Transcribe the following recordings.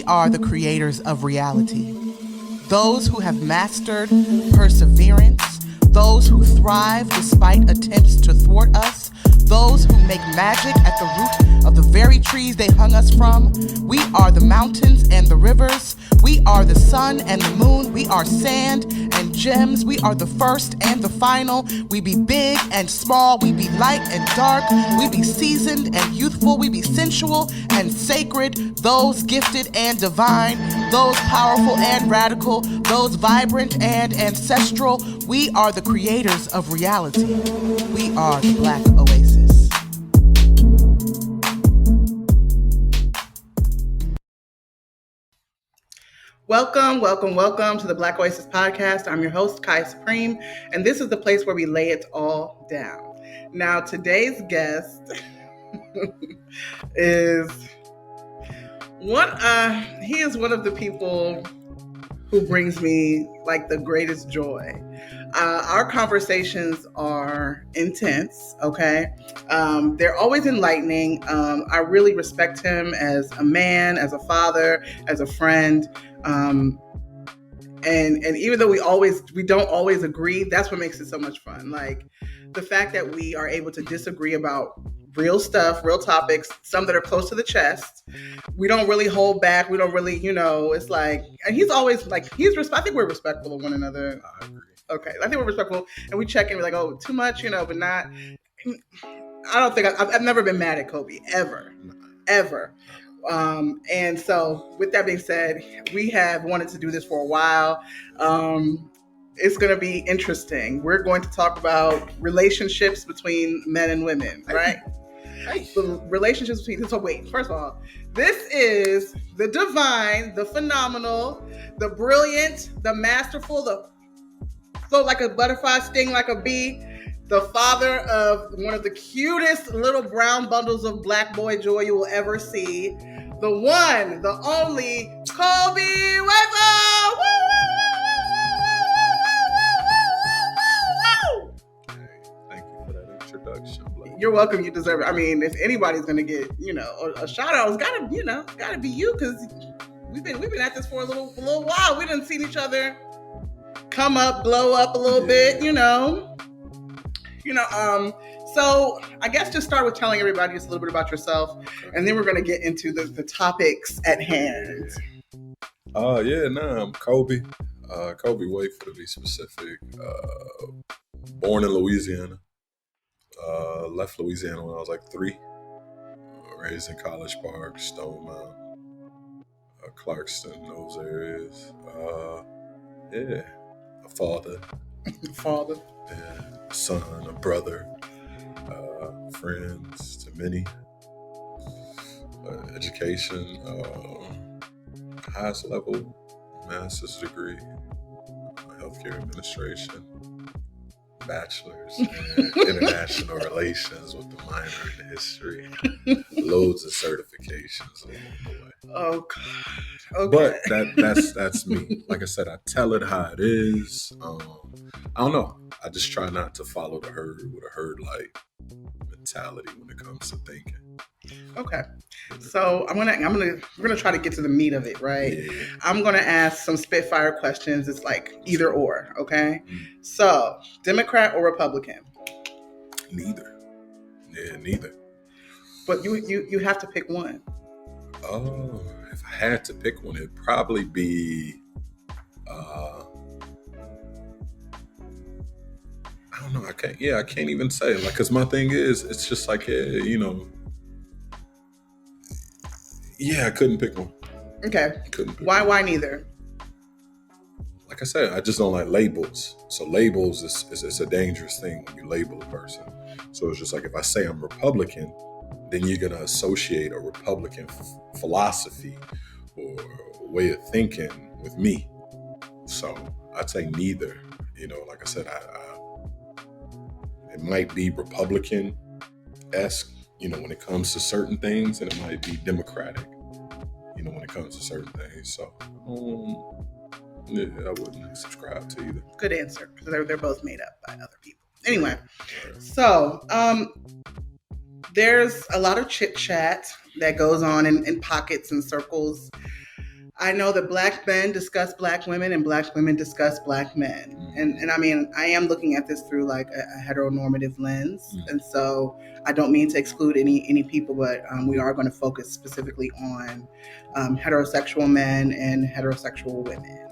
We are the creators of reality. Those who have mastered perseverance, those who thrive despite attempts to thwart us, those who make magic at the root of the very trees they hung us from. We are the mountains and the rivers. We are the sun and the moon. We are sand and gems. We are the first and the final. We be big and small. We be light and dark. We be seasoned and youthful. We be sensual and sacred. Those gifted and divine. Those powerful and radical. Those vibrant and ancestral. We are the creators of reality. We are the Black Oasis. Welcome to the Black Oasis podcast. I'm your host, Kai Supreme, and this is the place where we lay it all down. Now, today's guest is he is one of the people who brings me like the greatest joy. Our conversations are intense, okay? They're always enlightening. I really respect him as a man, as a father, as a friend. And even though we don't always agree, that's what makes it so much fun. Like the fact that we are able to disagree about real stuff, real topics, some that are close to the chest. We don't really hold back. We don't really, it's like, and he's always like, I think we're respectful of one another. I agree. Okay. I think we're respectful and we check in. We're like, oh, too much, but not, I don't think I've never been mad at Colby ever. And so with that being said, we have wanted to do this for a while. It's going to be interesting. We're going to talk about relationships between men and women, right? The relationships between, so wait, first of all, this is the divine, the phenomenal, the brilliant, the masterful, the float like a butterfly, sting like a bee, the father of one of the cutest little brown bundles of black boy joy you will ever see, the one, the only, Colby Weber! Thank you for that introduction. You're welcome. You deserve it. I mean, if anybody's gonna get, a shout out, it's gotta be you, because we've been at this for a little while. We done seen each other come up, blow up a little bit, So I guess just start with telling everybody just a little bit about yourself, and then we're gonna get into the topics at hand. I'm Colby. Colby Wafer, to be specific. Born in Louisiana. Left Louisiana when I was like 3. Raised in College Park, Stone Mountain, Clarkston, those areas. A father. A son, a brother, friends to many. Education, highest level, master's degree, healthcare administration. Bachelor's in international relations with the minor in history. Loads of certifications along the way. Oh God. Okay. But that's me. Like I said, I tell it how it is. I don't know. I just try not to follow the herd with a herd-like mentality when it comes to thinking. Okay. So we're gonna try to get to the meat of it, right? Yeah. I'm gonna ask some spitfire questions. It's like either or, okay? So, Democrat or Republican? Neither. Yeah, neither. But you have to pick one. Oh, if I had to pick one, it'd probably be I don't know. I can't even say, like, because my thing is, it's just like, I couldn't pick one. Okay. Why neither? Like I said, I just don't like labels. So labels is a dangerous thing when you label a person. So it's just like, if I say I'm Republican, then you're going to associate a Republican philosophy or way of thinking with me. So I'd say neither. Like I said, it might be Republican-esque, when it comes to certain things, and it might be Democratic, when it comes to certain things. So, I wouldn't subscribe to either. Good answer, because they're both made up by other people. Anyway, so there's a lot of chit-chat that goes on in pockets and circles I know that Black men discuss Black women and Black women discuss Black men. And I mean, I am looking at this through like a heteronormative lens. And so I don't mean to exclude any people, but we are going to focus specifically on heterosexual men and heterosexual women,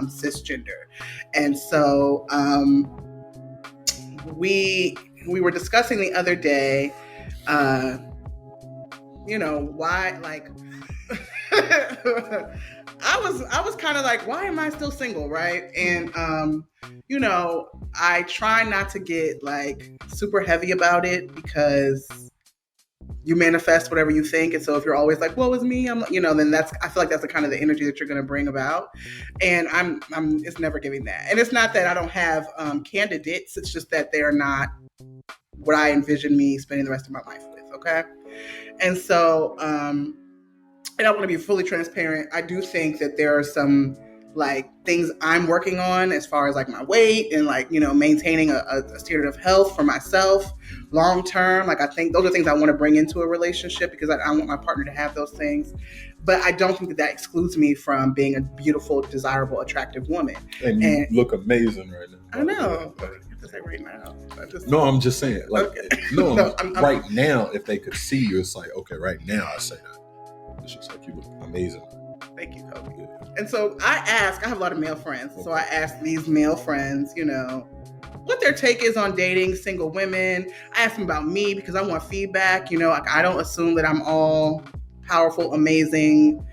cisgender. And so we were discussing the other day, why, like, I was kind of like, why am I still single, right? And I try not to get like super heavy about it because you manifest whatever you think, and so if you're always like, "Woe is me," then I feel like that's the kind of the energy that you're going to bring about, and I'm it's never giving that. And it's not that I don't have candidates; it's just that they're not what I envision me spending the rest of my life with. Okay, and so. And I want to be fully transparent. I do think that there are some like things I'm working on as far as like my weight and like, maintaining a standard of health for myself long term. Like I think those are things I want to bring into a relationship because I want my partner to have those things. But I don't think that excludes me from being a beautiful, desirable, attractive woman. And you look amazing right now. I know. Say right now. No, I'm just saying. Like, okay. I'm right now, if they could see you, it's like, okay, right now I say that. It's just like, you look amazing. Thank you, Colby. Yeah. And so I have a lot of male friends. So I asked these male friends, what their take is on dating single women. I asked them about me because I want feedback. Like I don't assume that I'm all powerful, amazing,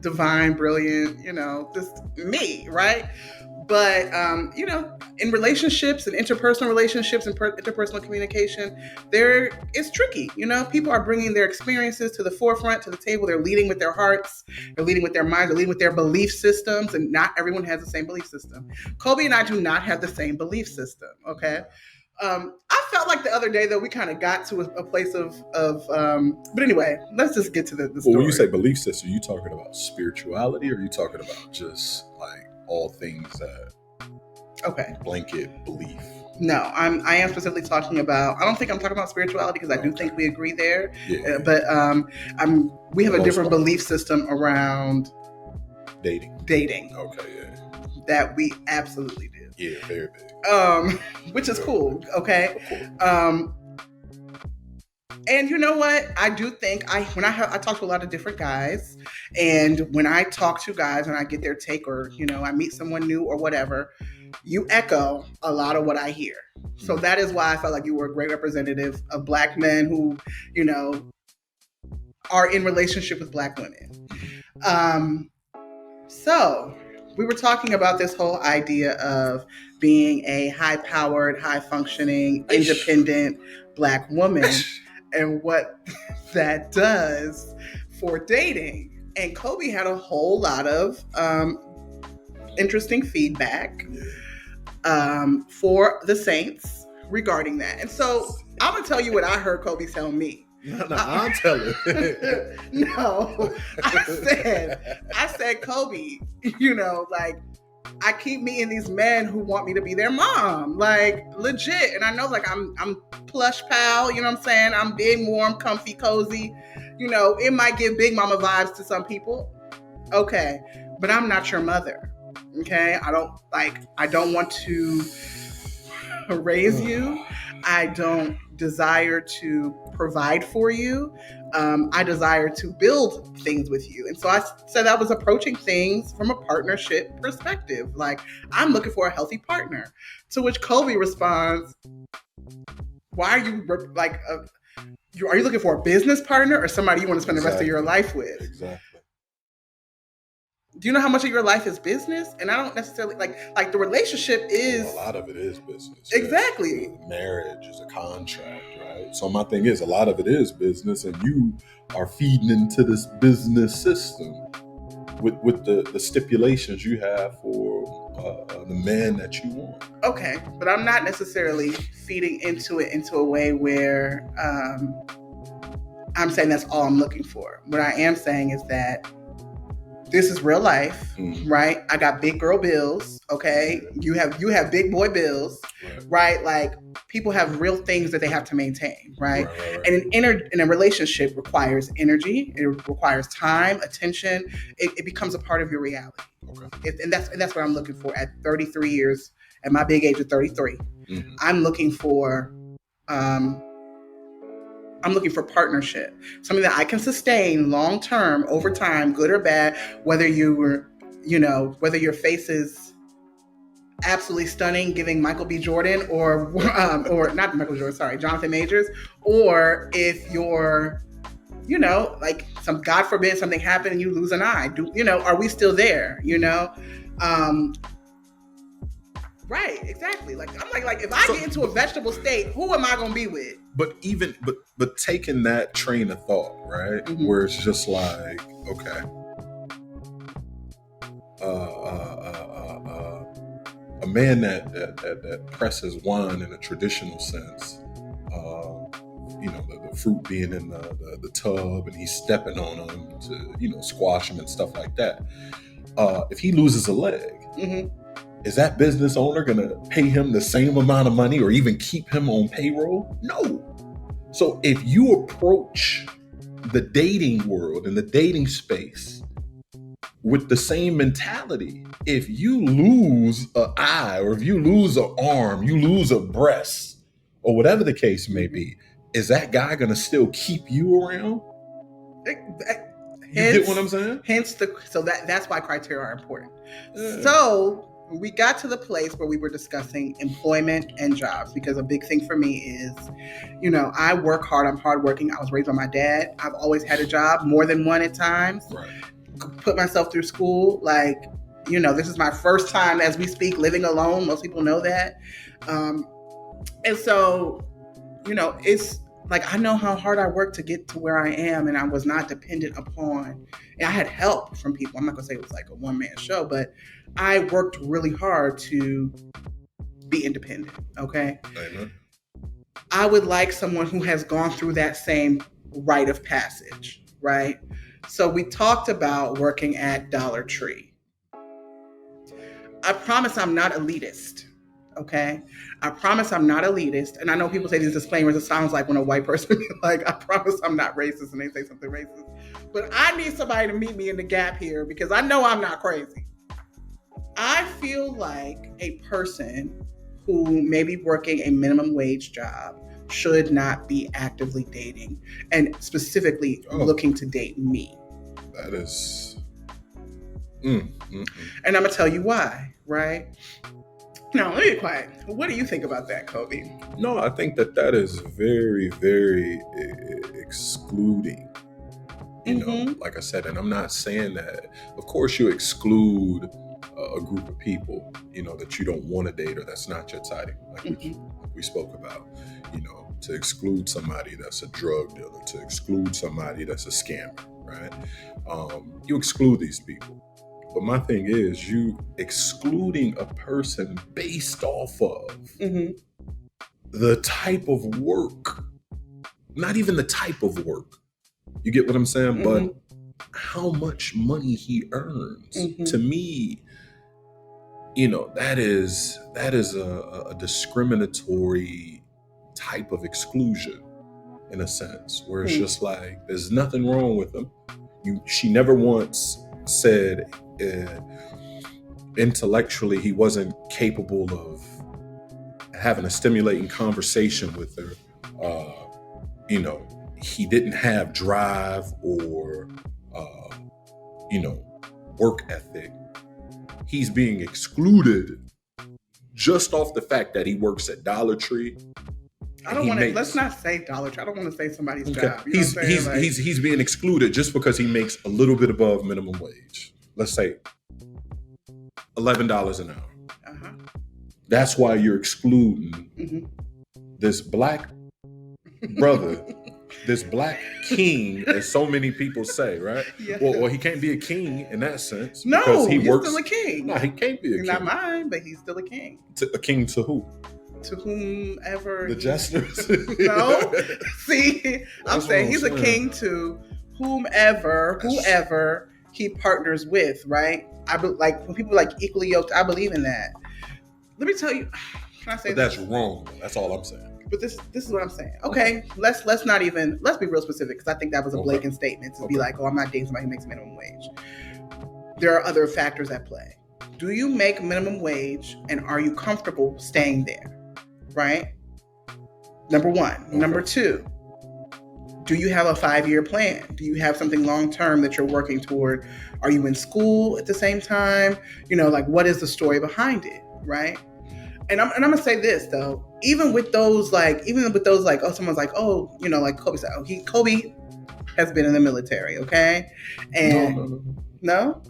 divine, brilliant, just me, right? But, in relationships and interpersonal relationships and interpersonal communication, it's tricky. People are bringing their experiences to the forefront, to the table. They're leading with their hearts. They're leading with their minds. They're leading with their belief systems. And not everyone has the same belief system. Colby and I do not have the same belief system. Okay. I felt like the other day, though, we kind of got to a place of but anyway, let's just get to the story. Well, when you say belief system, are you talking about spirituality or are you talking about just like all things that blanket belief? No, I am specifically talking about, I don't think I'm talking about spirituality because I do think we agree there. Yeah. But we have a different belief system around dating. Okay, yeah. That we absolutely do. Yeah, very big. Which is cool. Okay. And you know what? I do think I talk to a lot of different guys, and when I talk to guys and I get their take, or I meet someone new or whatever, you echo a lot of what I hear. So that is why I felt like you were a great representative of Black men who, are in relationship with Black women. So we were talking about this whole idea of being a high-powered, high-functioning, independent Black woman and what that does for dating. And Colby had a whole lot of interesting feedback for the Saints regarding that. And so I'm going to tell you what I heard Colby tell me. No, I'll tell it. No, I said, Colby, like, I keep meeting these men who want me to be their mom, like legit. And I know, like, I'm plush pal, you know what I'm saying? I'm big, warm, comfy, cozy. It might give big mama vibes to some people. Okay, but I'm not your mother. Okay, I don't want to raise you. I don't desire to provide for you. I desire to build things with you. And so I said I was approaching things from a partnership perspective. Like, I'm looking for a healthy partner. To which Colby responds, why are you like, are you looking for a business partner or somebody you want to spend the rest of your life with? Exactly. Do you know how much of your life is business? And I don't necessarily like the relationship is... A lot of it is business. Exactly. Yeah. Marriage is a contract, right? So my thing is, a lot of it is business, and you are feeding into this business system with the stipulations you have for the man that you want. Okay, but I'm not necessarily feeding into it into a way where I'm saying that's all I'm looking for. What I am saying is that this is real life, Mm. right? I got big girl bills, okay? You have big boy bills, right? Like people have real things that they have to maintain, right? And in a relationship requires energy, it requires time, attention. It becomes a part of your reality. Okay. And that's what I'm looking for at 33 years, at my big age of 33. Mm-hmm. I'm looking for partnership, something that I can sustain long term, over time, good or bad. Whether whether your face is absolutely stunning, giving Michael B. Jordan, or not Michael Jordan, sorry, Jonathan Majors, or if you're, like God forbid something happened and you lose an eye. Are we still there? Right, exactly. Like I'm like if I get into a vegetable state, who am I gonna be with? But taking that train of thought, right, Mm-hmm. where it's just like, okay, a man that presses wine in a traditional sense, the fruit being in the tub and he's stepping on them to squash them and stuff like that. If he loses a leg. Mm-hmm. Is that business owner going to pay him the same amount of money or even keep him on payroll? No. So if you approach the dating world and the dating space with the same mentality, if you lose an eye or if you lose an arm, you lose a breast or whatever the case may be, is that guy going to still keep you around? You get what I'm saying? So that's why criteria are important. Yeah. So we got to the place where we were discussing employment and jobs, because a big thing for me is, I work hard. I'm hardworking. I was raised by my dad. I've always had a job, more than one at times. Right. Put myself through school. Like, this is my first time as we speak living alone. Most people know that. And so, it's like, I know how hard I worked to get to where I am, and I was not dependent upon, and I had help from people. I'm not gonna say it was like a one-man show, but I worked really hard to be independent, okay? Amen. I would like someone who has gone through that same rite of passage, right? So we talked about working at Dollar Tree. I promise I'm not elitist. Okay, I promise I'm not elitist. And I know people say these disclaimers. It sounds like when a white person be like, I promise I'm not racist, and they say something racist. But I need somebody to meet me in the gap here, because I know I'm not crazy. I feel like a person who may be working a minimum wage job should not be actively dating, and specifically looking to date me. That is... And I'm going to tell you why, right? Now, let me be quiet. What do you think about that, Colby? No, I think that is very, very excluding. Like I said, and I'm not saying that, of course, you exclude a group of people, that you don't want to date or that's not your type, like we spoke about, to exclude somebody that's a drug dealer, to exclude somebody that's a scammer, right? You exclude these people. But my thing is, you excluding a person based off of the type of work, not even the type of work. You get what I'm saying? But how much money he earns. To me, that is a discriminatory type of exclusion, in a sense, where it's just like, there's nothing wrong with him. She never once said intellectually he wasn't capable of having a stimulating conversation with her. He didn't have drive or work ethic. He's being excluded just off the fact that he works at Dollar Tree. I don't want to. Let's not say Dollar Tree. I don't want to say somebody's job. He's being excluded just because he makes a little bit above minimum wage. Let's say $11 an hour. That's why you're excluding this black brother, this black king, as so many people say, right? Yeah. Well, he can't be a king in that sense. No, he's still a king. No, he can't be a king. Not mine, but he's still a king. A king to who? To whomever. The jesters? No. See, I'm saying he's a king to whoever keep partners with, right? Like when people like equally yoked, I believe in that. Let me tell you, can I say But that's wrong. That's all I'm saying. But this is what I'm saying. Okay, let's be real specific, because I think that was a blatant statement to be like, oh, I'm not dating somebody who makes minimum wage. There are other factors at play. Do you make minimum wage, and are you comfortable staying there? Right? Number one. Number two, do you have a 5-year plan? Do you have something long-term that you're working toward? Are you in school at the same time? Like, what is the story behind it? Right? And I'm gonna say this though, even with those like, oh, someone's like, oh, like Colby said, Colby has been in the military, okay? And no?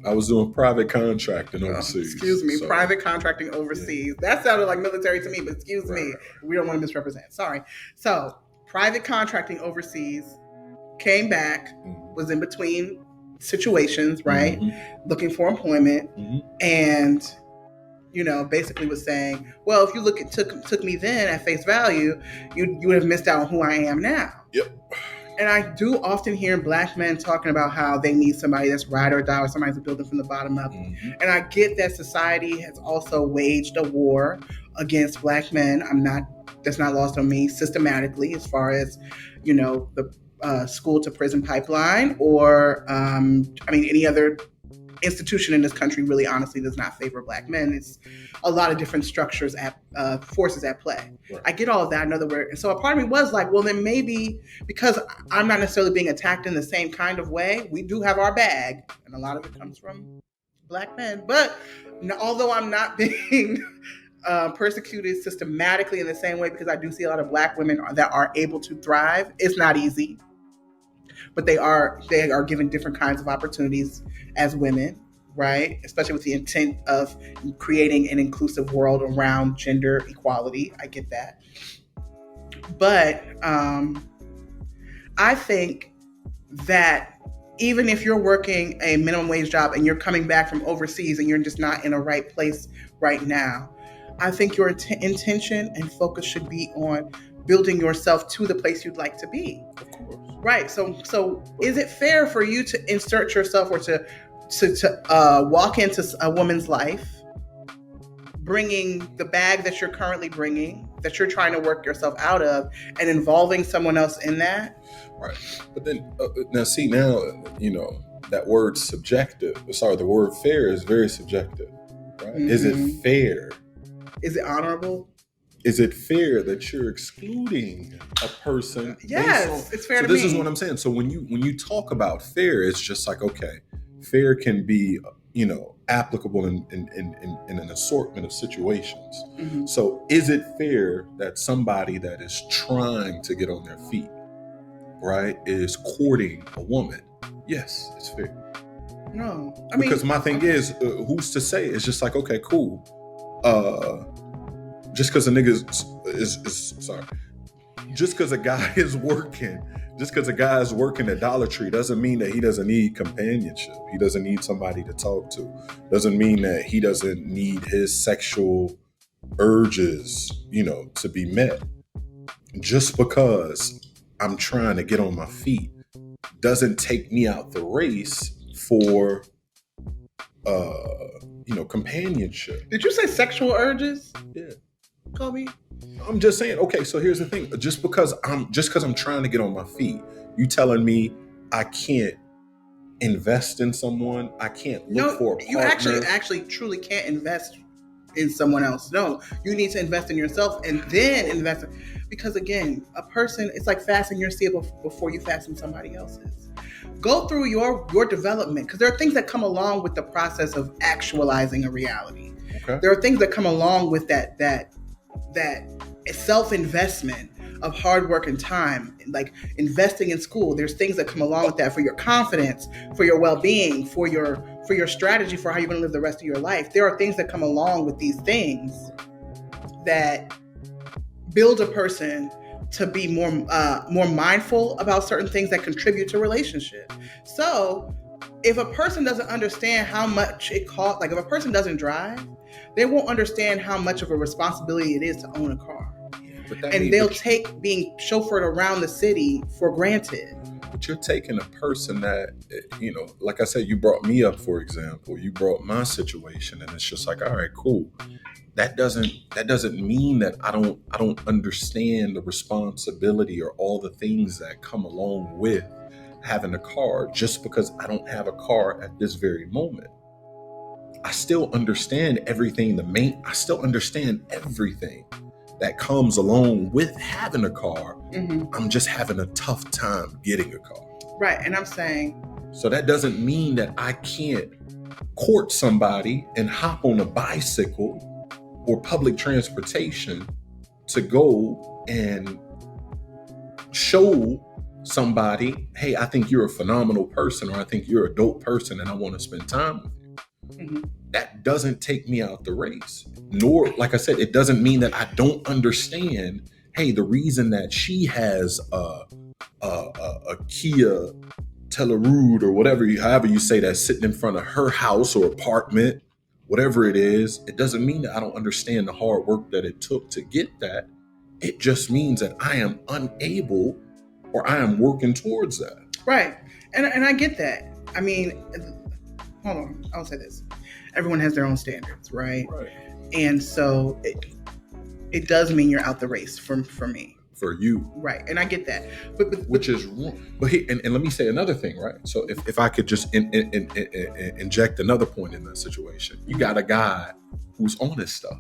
I was doing private contracting overseas. Excuse me, private contracting overseas. Yeah. That sounded like military to me, but excuse me, we don't want to misrepresent. Sorry. So, private contracting overseas, came back, was in between situations, right? Looking for employment, and basically was saying, well, if you took me then at face value, you would have missed out on who I am now. Yep. And I do often hear Black men talking about how they need somebody that's ride or die, or somebody to build them from the bottom up. And I get that society has also waged a war against Black men. That's not lost on me systematically, as far as, the school to prison pipeline, or any other institution in this country really honestly does not favor Black men. It's a lot of different structures forces at play. Right. I get all of that. I know that and so a part of me was like, well, then maybe because I'm not necessarily being attacked in the same kind of way, we do have our bag, and a lot of it comes from Black men. But although I'm not being persecuted systematically in the same way, because I do see a lot of Black women that are able to thrive, it's not easy. But they are given different kinds of opportunities as women, right? Especially with the intent of creating an inclusive world around gender equality. I get that. But I think that even if you're working a minimum wage job and you're coming back from overseas and you're just not in a right place right now, I think your intention and focus should be on building yourself to the place you'd like to be. Of course. Right. So is it fair for you to insert yourself, or to walk into a woman's life, bringing the bag that you're currently bringing, that you're trying to work yourself out of, and involving someone else in that? Right. But then that word subjective. Sorry, the word fair is very subjective. Right? Mm-hmm. Is it fair? Is it honorable? Is it fair that you're excluding a person? Yes, it's fair to me. me. This is what I'm saying. So when you talk about fair, it's just like, okay, fair can be, applicable in an assortment of situations. Mm-hmm. So is it fair that somebody that is trying to get on their feet, right, is courting a woman? Yes, it's fair. No, because my thing is, who's to say? It's just like, okay, cool. Just because a nigga just because a guy is working at Dollar Tree doesn't mean that he doesn't need companionship. He doesn't need somebody to talk to. Doesn't mean that he doesn't need his sexual urges, to be met. Just because I'm trying to get on my feet doesn't take me out the race for companionship. Did you say sexual urges? Yeah. Colby? I'm just saying, okay, so here's the thing. Just because I'm trying to get on my feet, you telling me I can't invest in someone? I can't look for a partner? You actually truly can't invest in someone else. No, you need to invest in yourself and then invest. Because again, a person, it's like fastening your seal before you fasten somebody else's. Go through your development, because there are things that come along with the process of actualizing a reality. Okay. There are things that come along with that self-investment of hard work and time, like investing in school. There's things that come along with that for your confidence, for your well-being, for your strategy for how you're going to live the rest of your life. There are things that come along with these things that build a person to be more mindful about certain things that contribute to relationship. So if a person doesn't understand how much it costs, like if a person doesn't drive, they won't understand how much of a responsibility it is to own a car. And they'll take being chauffeured around the city for granted. But you're taking a person that, like I said, you brought me up, for example, you brought my situation, and it's just like, all right, cool. That doesn't mean that I don't understand the responsibility or all the things that come along with having a car. Just because I don't have a car at this very moment, I still understand everything. I still understand everything that comes along with having a car. Mm-hmm. I'm just having a tough time getting a car. Right. And I'm saying, so that doesn't mean that I can't court somebody and hop on a bicycle or public transportation to go and show somebody, hey, I think you're a phenomenal person, or I think you're a dope person and I want to spend time with you. mm-hmm. That doesn't take me out the race. Nor, like I said, it doesn't mean that I don't understand, hey, the reason that she has a Kia Telluride or however you say that, sitting in front of her house or apartment, whatever it is, it doesn't mean that I don't understand the hard work that it took to get that. It just means that I am unable, or I am working towards that. Right. And I get that. I mean, hold on, I'll say this. Everyone has their own standards, right? And so it does mean you're out the race for me. For you. Right. And I get that. But which is wrong. But and let me say another thing, right? So if I could just inject another point in that situation. You got a guy who's on his stuff,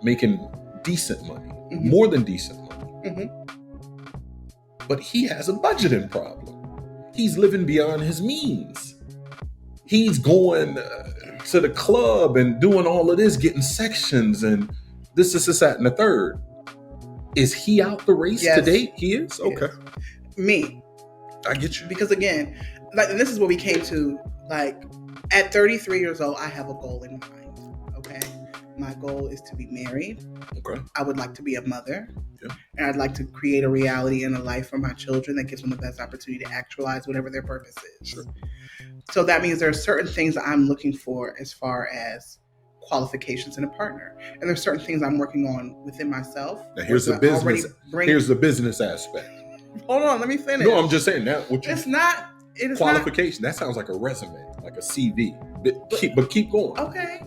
making decent money, mm-hmm. more than decent money. Mm-hmm. But he has a budgeting problem. He's living beyond his means. He's going to the club and doing all of this, getting sections and this, that, and the third. Is he out the race today? He is? Okay. Yes. Me. I get you. Because again, like, and this is what we came to, like, at 33 years old, I have a goal in mind. Okay. My goal is to be married. Okay. I would like to be a mother. Yeah. And I'd like to create a reality and a life for my children that gives them the best opportunity to actualize whatever their purpose is. Sure. So that means there are certain things that I'm looking for as far as qualifications in a partner, and there's certain things I'm working on within myself. Now here's the business. Here's the business aspect. Hold on, let me finish. No, I'm just saying that. It is qualification. That sounds like a resume, like a CV. But keep going. Okay.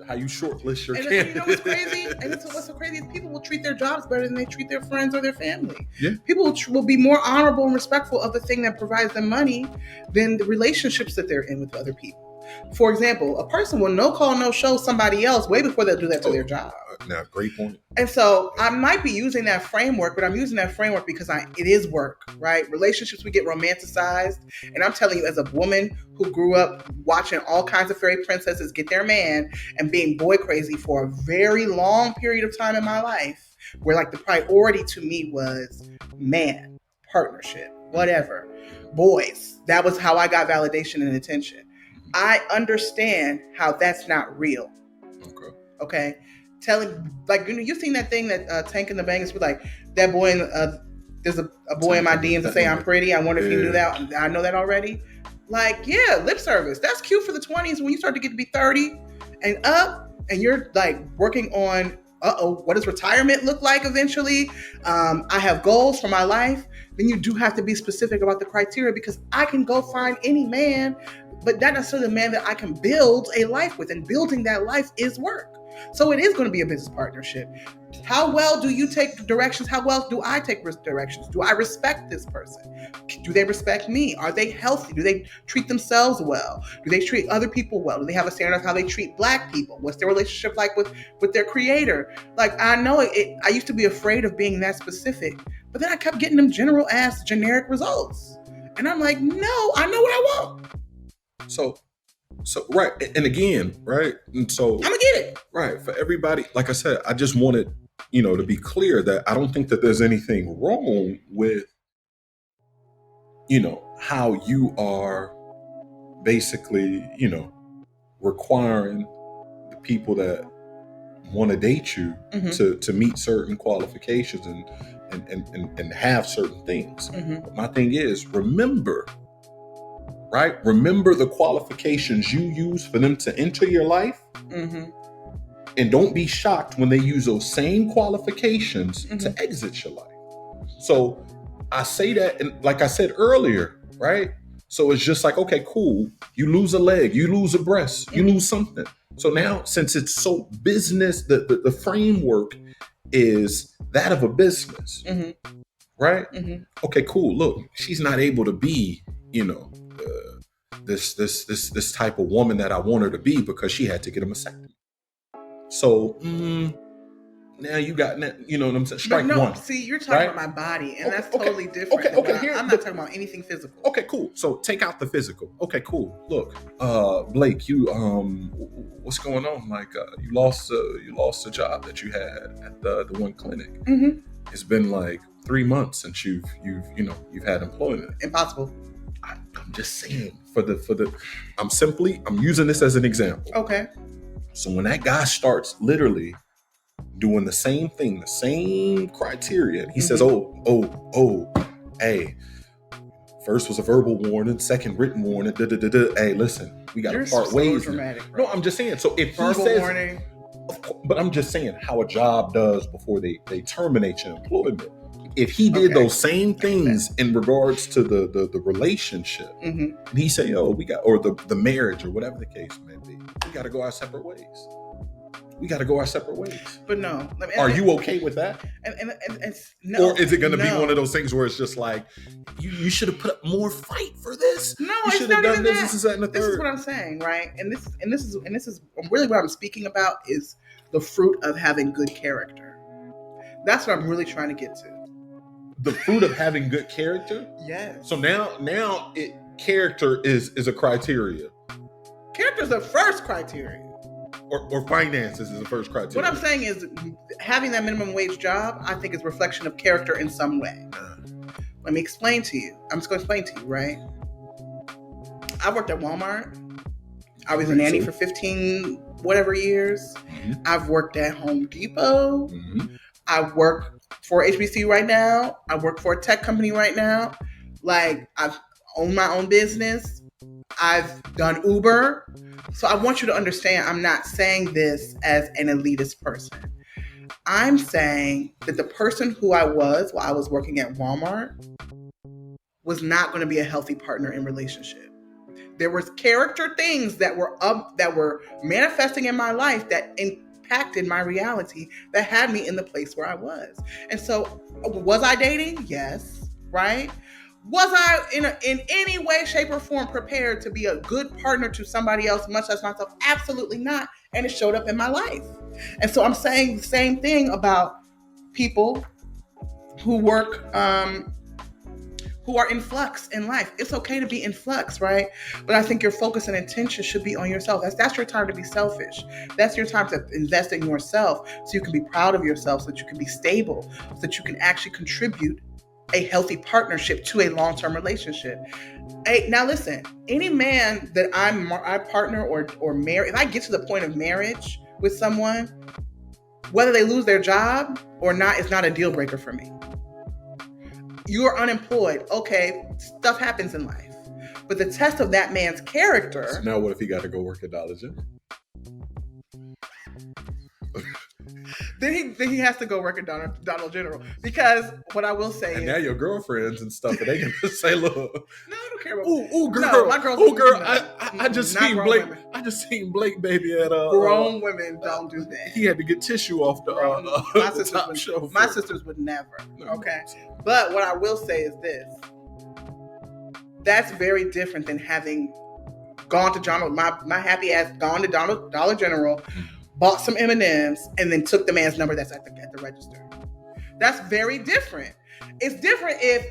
How you shortlist your candidates. candidates. You know what's crazy? And what's so crazy is people will treat their jobs better than they treat their friends or their family. Yeah. People will be more honorable and respectful of the thing that provides them money than the relationships that they're in with other people. For example, a person will no call, no show somebody else way before they'll do that to their job. Now, great point. And so I might be using that framework, but I'm using that framework because it is work, right? Relationships, we get romanticized. And I'm telling you, as a woman who grew up watching all kinds of fairy princesses get their man and being boy crazy for a very long period of time in my life, where like the priority to me was man, partnership, whatever, boys. That was how I got validation and attention. I understand how that's not real. Okay. You've seen that thing that Tank and the Bangers were like, that boy there's a boy in my DMs that say I'm pretty. I wonder if you knew that. I know that already. Like, yeah, lip service. That's cute for the 20s. When you start to get to be 30 and up, and you're like working on, what does retirement look like eventually? I have goals for my life. Then you do have to be specific about the criteria, because I can go find any man, but not necessarily a man that I can build a life with. And building that life is work. So it is going to be a business partnership. How well do you take directions? How well do I take directions? Do I respect this person? Do they respect me? Are they healthy? Do they treat themselves well? Do they treat other people well? Do they have a standard of how they treat Black people? What's their relationship like with their creator? Like, I know I used to be afraid of being that specific, but then I kept getting them generic results. And I'm like, no, I know what I want. So right, and again, right, and so I'm gonna get it right for everybody. Like I said, I just wanted to be clear that I don't think that there's anything wrong with how you are basically requiring the people that want to date you to meet certain qualifications and have certain things. But my thing is, remember the qualifications you use for them to enter your life. And don't be shocked when they use those same qualifications to exit your life. So I say that, and like I said earlier, right? So it's just like, okay, cool. You lose a leg, you lose a breast, you lose something. So now, since it's so business, the framework is that of a business, right? Okay, cool. Look, she's not able to be, this type of woman that I want her to be because she had to get a mastectomy. So now you got, you know what I'm saying? Strike one. See, you're talking about my body, and that's totally different. Okay. I'm not talking about anything physical. Okay, cool. So take out the physical. Okay, cool. Look, Blake, you what's going on? Like, you lost the job that you had at the one clinic. It's been like 3 months since you've had employment. Impossible. I'm just saying I'm using this as an example. Okay. So when that guy starts literally doing the same thing, the same criteria, he says, hey, first was a verbal warning, second written warning, hey, listen, we got to part ways. Dramatic, no, I'm just saying. So if verbal he says, warning, but I'm just saying how a job does before they terminate your employment. If he did those same things in regards to the relationship, and he said, yo, we got, or the marriage or whatever the case may be, we got to go our separate ways. But no. Are you okay with that? And no. Or is it going to be one of those things where it's just like, you should have put up more fight for this? No, you should have done this, and the third. This is what I'm saying, right? And this is really what I'm speaking about is the fruit of having good character. That's what I'm really trying to get to. The fruit of having good character? Yes. So now character is a criteria. Character is the first criteria. Or finances is the first criteria. What I'm saying is having that minimum wage job, I think, is a reflection of character in some way. Let me explain to you. I'm just going to explain to you, right? I worked at Walmart. I was a nanny for 15 whatever years. I've worked at Home Depot. I work for HBC right now. I work for a tech company right now. Like, I've owned my own business. I've done Uber. So I want you to understand, I'm not saying this as an elitist person. I'm saying that the person who I was while I was working at Walmart was not going to be a healthy partner in relationship. There was character things that were manifesting in my life that impacted my reality, that had me in the place where I was. And so, was I dating? Yes. Right? Was I in any way, shape, or form prepared to be a good partner to somebody else, much less myself? Absolutely not. And it showed up in my life. And so I'm saying the same thing about people who work, who are in flux in life. It's okay to be in flux, right? But I think your focus and intention should be on yourself. That's your time to be selfish. That's your time to invest in yourself so you can be proud of yourself, so that you can be stable, so that you can actually contribute a healthy partnership to a long-term relationship. Hey, now listen, any man that I partner or marry, if I get to the point of marriage with someone, whether they lose their job or not, it's not a deal breaker for me. You are unemployed. Okay, stuff happens in life. But the test of that man's character. So now what if he got to go work at Dollar General? Then he has to go work at Dollar General, because what I will say and is, now your girlfriends and stuff, and they can say, "Look, no, I don't care about." Ooh, girl, no, my girls. Ooh, girl, I just seen Blake. Women. I just seen Blake, baby, at grown women don't do that. He had to get tissue off the top shelf. My sisters would never. No, okay, but what I will say is this: that's very different than having gone to my happy ass gone to Dollar General. Bought some M&Ms, and then took the man's number that's at the register. That's very different. It's different if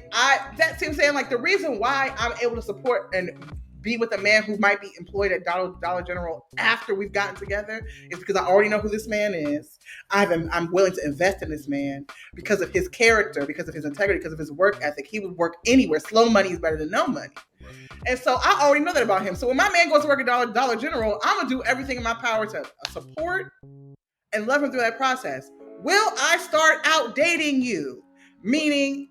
that's him saying, like, the reason why I'm able to support and be with a man who might be employed at Dollar General after we've gotten together is because I already know who this man is. I'm willing to invest in this man because of his character, because of his integrity, because of his work ethic. He would work anywhere. Slow money is better than no money. And so I already know that about him. So when my man goes to work at Dollar General, I'm going to do everything in my power to support and love him through that process. Will I start out dating you? Meaning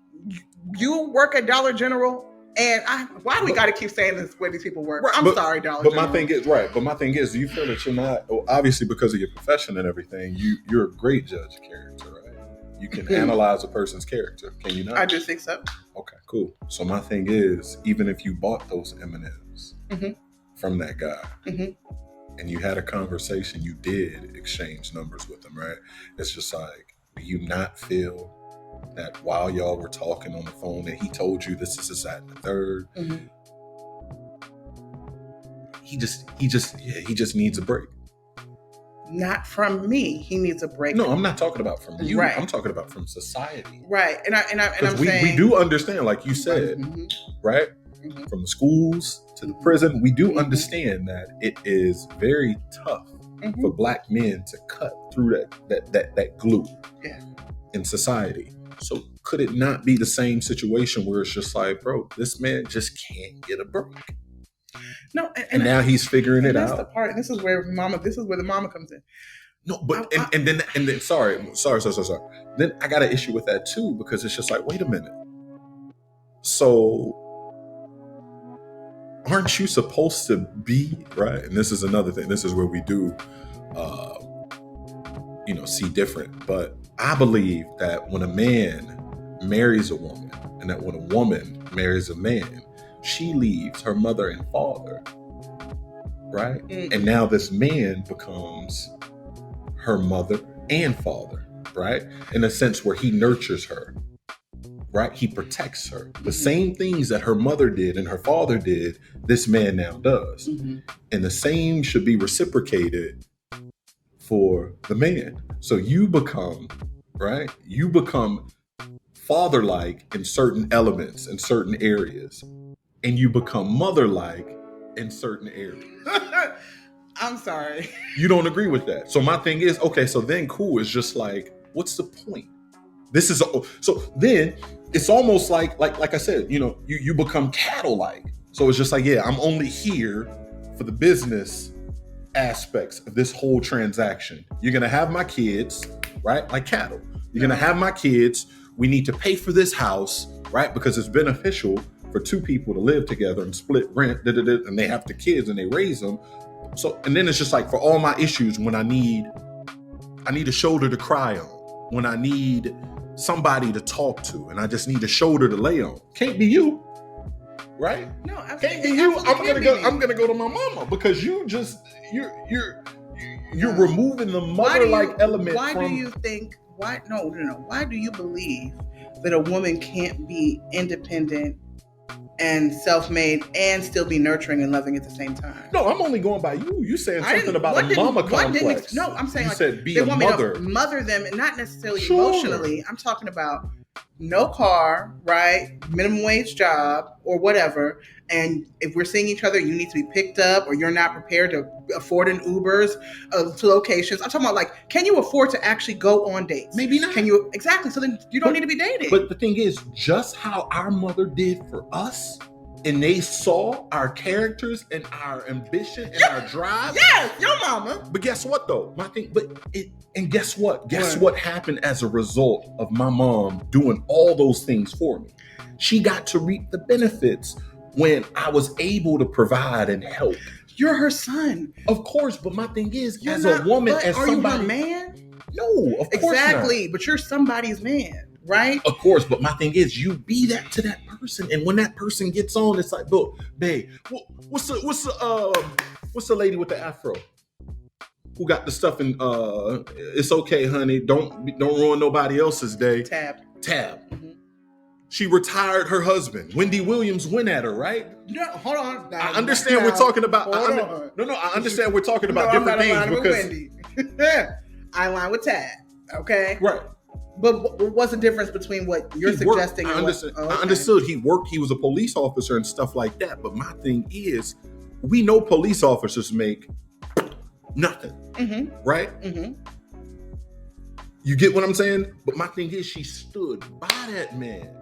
you work at Dollar General, and why do we got to keep saying this where these people work? I'm sorry, Dollar General. But my thing is, do you feel that you're not, obviously because of your profession and everything, you're a great judge of character, right? You can analyze a person's character. Can you not? I do think so. Okay, cool. So my thing is, even if you bought those M&Ms from that guy and you had a conversation, you did exchange numbers with him, right? It's just like, do you not feel that while y'all were talking on the phone that he told you this is that and the third? He just needs a break. Not from me. He needs a break. No, I'm not talking about from you. Right. I'm talking about from society. Right. And I'm saying we do understand, like you said, right? From the schools to the prison, we do understand that it is very tough for Black men to cut through that glue in society. So could it not be the same situation where it's just like, bro, this man just can't get a break? No, and now he's figuring it out. That's the part. This is where the mama comes in. No, but and then sorry. Then I got an issue with that too, because it's just like, wait a minute. So aren't you supposed to be right? And this is another thing. This is where we do, see different. But I believe that when a man marries a woman, and that when a woman marries a man, she leaves her mother and father, right? And now this man becomes her mother and father, right? In a sense where he nurtures her, right? He protects her. The same things that her mother did and her father did, this man now does. And the same should be reciprocated for the man. So you become, right? You become father-like in certain elements, in certain areas. And you become mother-like in certain areas. I'm sorry. You don't agree with that. So my thing is, okay, so then cool. It's just like, what's the point? This is, so then it's almost like I said, you become cattle-like. So it's just like, yeah, I'm only here for the business aspects of this whole transaction. You're going to have my kids, right? Like cattle. You're going to have my kids. We need to pay for this house, right? Because it's beneficial for two people to live together and split rent, and they have the kids and they raise them. So, and then it's just like, for all my issues, when I need a shoulder to cry on, when I need somebody to talk to, and I just need a shoulder to lay on. Can't be you, right? No, can't be you. I'm gonna go to my mama, because you're removing the mother-like element. Why do you believe that a woman can't be independent and self-made and still be nurturing and loving at the same time? No, I'm only going by you. You saying something about a mama complex. No, I'm saying you like said be they a want mother. me to mother them, and not necessarily emotionally. I'm talking about no car, right? Minimum wage job or whatever. And if we're seeing each other, you need to be picked up, or you're not prepared to afford an Ubers to locations. I'm talking about, like, can you afford to actually go on dates? Maybe not. Can you? Exactly. So then you don't need to be dating. But the thing is, just how our mother did for us, and they saw our characters and our ambition and our drive. Yes, your mama. But guess what though? Guess what? Guess what happened as a result of my mom doing all those things for me? She got to reap the benefits when I was able to provide and help. You're her son. Of course, but my thing is, as a woman, as are somebody. Are you her man? No, of course exactly, not. But you're somebody's man, right? Of course, but my thing is, you be that to that person, and when that person gets on, it's like, look, babe, what's the lady with the afro who got the stuff in? It's okay, honey. Don't ruin nobody else's day. Tab. Mm-hmm. She retired her husband. Wendy Williams went at her, right? No, hold on. I understand we're talking about. I understand we're talking about different things because Wendy. I align with Tab. Okay. Right. But what's the difference between what you're suggesting and I understood he worked, he was a police officer and stuff like that. But my thing is, we know police officers make nothing, right? Mm-hmm. You get what I'm saying? But my thing is, she stood by that man.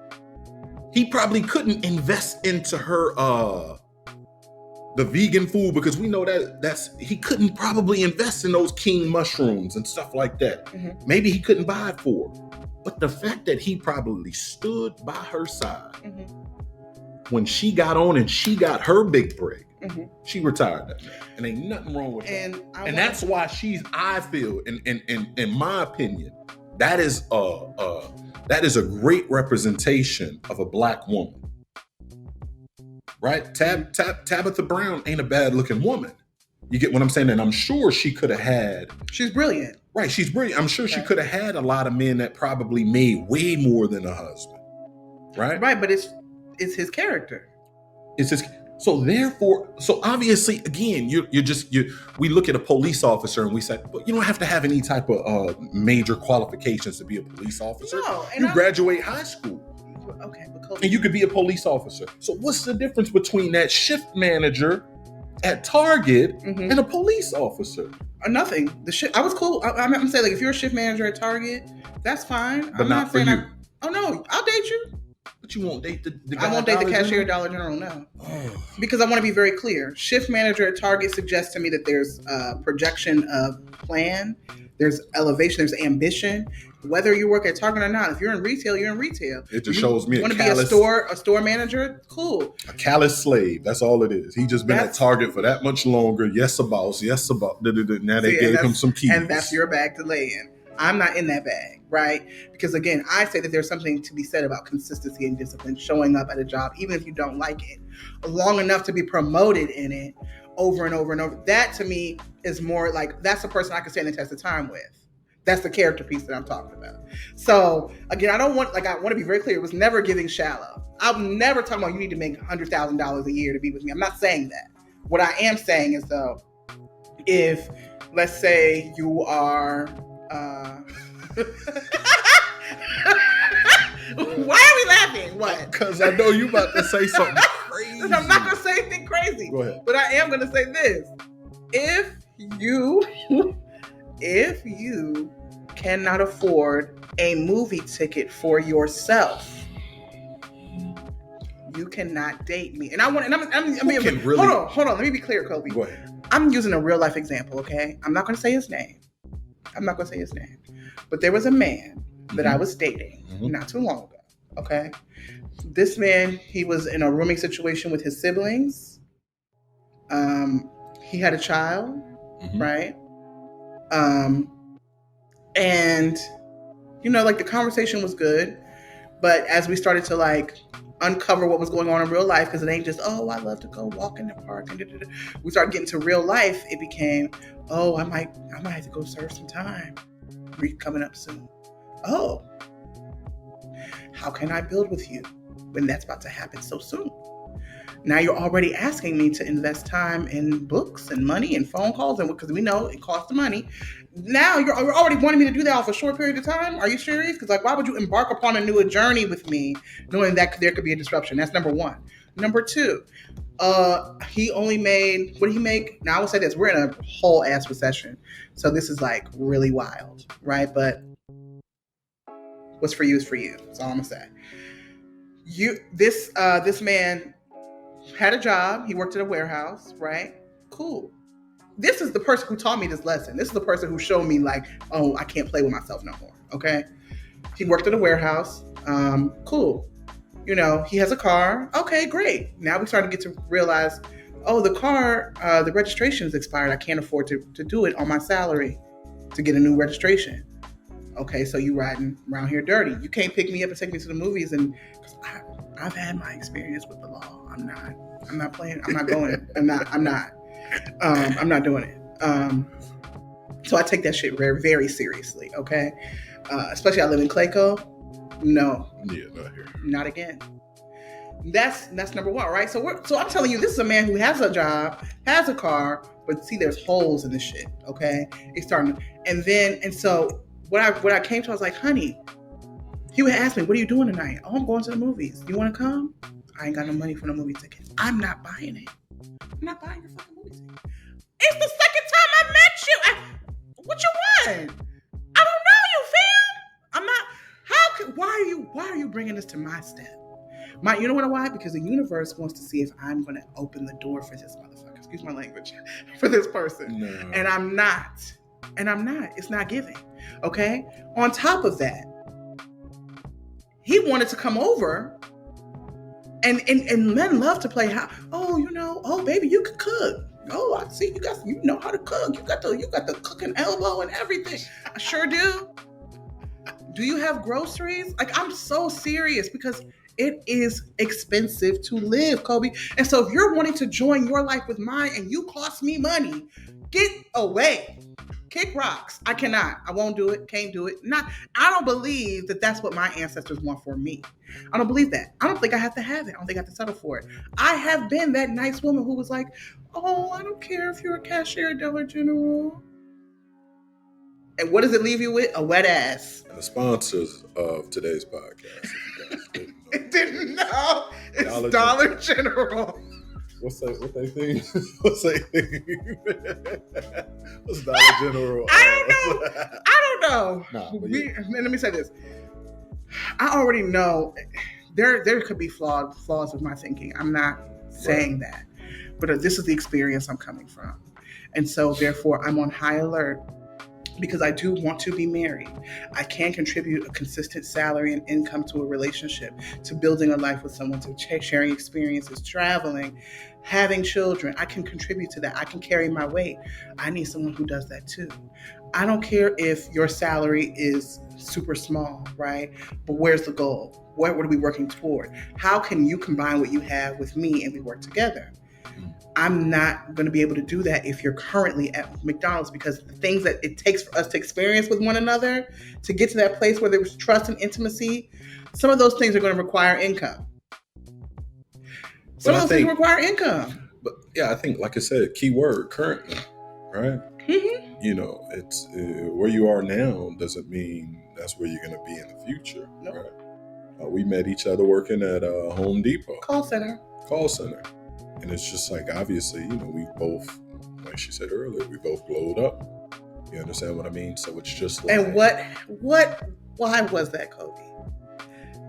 He probably couldn't invest into her the vegan food, because we know he couldn't probably invest in those king mushrooms and stuff like that. Mm-hmm. Maybe he couldn't buy it for her. But the fact that he probably stood by her side when she got on and she got her big break, she retired that man. And ain't nothing wrong with that. And that's why I feel, in my opinion, That is a great representation of a black woman, right? Tabitha Brown ain't a bad looking woman. You get what I'm saying? And I'm sure she could have had. She's brilliant. Right, she's brilliant. I'm sure she could have had a lot of men that probably made way more than her husband. Right? Right, but it's his character. It's his. So therefore, so obviously, again, we look at a police officer and we say, but you don't have to have any type of major qualifications to be a police officer. No, you graduate high school. Okay, but and you could be a police officer. So what's the difference between that shift manager at Target and a police officer? Nothing. I was cool. I'm saying, like, if you're a shift manager at Target, that's fine. But I'm not for you. Oh no, I'll date you. But you won't date the I won't date the cashier at Dollar General, no. Oh. Because I want to be very clear. Shift manager at Target suggests to me that there's projection of plan, there's elevation, there's ambition. Whether you work at Target or not, if you're in retail, you're in retail. It just shows me want to be a store manager? Cool. A callous slave. That's all it is. He just been at Target for that much longer. Yes, a boss. Yes, a boss. Now they gave him some keys. And that's your bag to lay in. I'm not in that bag, right? Because again, I say that there's something to be said about consistency and discipline, showing up at a job, even if you don't like it, long enough to be promoted in it over and over and over. That to me is more like, that's the person I can stand the test of time with. That's the character piece that I'm talking about. So again, I want to be very clear. It was never giving shallow. I'm never talking about you need to make $100,000 a year to be with me. I'm not saying that. What I am saying is, though, if let's say you are, why are we laughing? What? Because I know you about to say something crazy. I'm not going to say anything crazy. Go ahead. But I am going to say this. If you cannot afford a movie ticket for yourself, you cannot date me. And hold on. Let me be clear, Colby. Go ahead. I'm using a real life example, okay? I'm not going to say his name. But there was a man that I was dating not too long ago, okay? This man, he was in a rooming situation with his siblings. He had a child, right? And, the conversation was good. But as we started to, uncover what was going on in real life, because it ain't just, oh, I love to go walk in the park. And we started getting to real life. It became, oh, I might have to go serve some time. Coming up soon. Oh, how can I build with you when that's about to happen so soon? Now you're already asking me to invest time in books and money and phone calls, and because we know it costs money. Now you're already wanting me to do that off a short period of time. Are you serious? Because why would you embark upon a new journey with me, knowing that there could be a disruption? That's number one. Number two, he only made, what did he make? Now I will say this: we're in a whole ass recession, so this is really wild, right? But what's for you is for you. That's all I'm gonna say. This man had a job. He worked at a warehouse, right? Cool. This is the person who taught me this lesson. This is the person who showed me oh, I can't play with myself no more. Okay. He worked at a warehouse. Cool. He has a car. Okay, great. Now we started to get to realize, oh, the car, the registration is expired. I can't afford to do it on my salary to get a new registration. Okay, so you riding around here dirty. You can't pick me up and take me to the movies, and because I've had my experience with the law. I'm not playing. I'm not going. I'm not doing it. So I take that shit very, very seriously. Okay, especially I live in Clayco. No. Yeah, not here. Not again. That's number one, right? So I'm telling you, this is a man who has a job, has a car, but see, there's holes in this shit. Okay, it's starting, and so what I came to, I was like, honey, he would ask me, what are you doing tonight? Oh, I'm going to the movies. You want to come? I ain't got no money for no movie tickets. I'm not buying it. I'm not buying your fucking movie ticket. It's the second time I met you. What you want? I don't know you, fam. I'm not. Why are you bringing this to my step? You know what? Why? Because the universe wants to see if I'm going to open the door for this motherfucker. Excuse my language. For this person. No. And I'm not. It's not giving. Okay? On top of that, he wanted to come over, and men love to play how, oh baby, you can cook. Oh, I see you know how to cook. You got the cooking elbow and everything. I sure do. Do you have groceries? Like, I'm so serious because it is expensive to live, Colby. And so if you're wanting to join your life with mine and you cost me money, get away. Kick rocks. I cannot. I won't do it. Can't do it. Not. I don't believe that that's what my ancestors want for me. I don't believe that. I don't think I have to have it. I don't think I have to settle for it. I have been that nice woman who was like, "Oh, I don't care if you're a cashier at Dollar General." And what does it leave you with? A wet ass. And the sponsors of today's podcast, if you guys didn't know. It didn't know. It's Dollar General. What's they think? What's they think? What's Dollar General? I don't know. Nah, let me say this. I already know there could be flaws with my thinking. I'm not saying that. But this is the experience I'm coming from. And so therefore I'm on high alert because I do want to be married. I can contribute a consistent salary and income to a relationship, to building a life with someone, to sharing experiences, traveling, having children. I can contribute to that. I can carry my weight. I need someone who does that too. I don't care if your salary is super small, right? But where's the goal? What are we working toward? How can you combine what you have with me and we work together? I'm not going to be able to do that if you're currently at McDonald's, because the things that it takes for us to experience with one another to get to that place where there's trust and intimacy, some of those things are going to require income. Some of those things require income. But yeah, I think, like I said, key word, currently, right? Mm-hmm. You know, it's where you are now doesn't mean that's where you're going to be in the future, Nope. right? We met each other working at Home Depot. Call center. And it's just like, obviously, you know, we both, like she said earlier, we both glowed up. You understand what I mean? So it's just like... And why was that, Colby?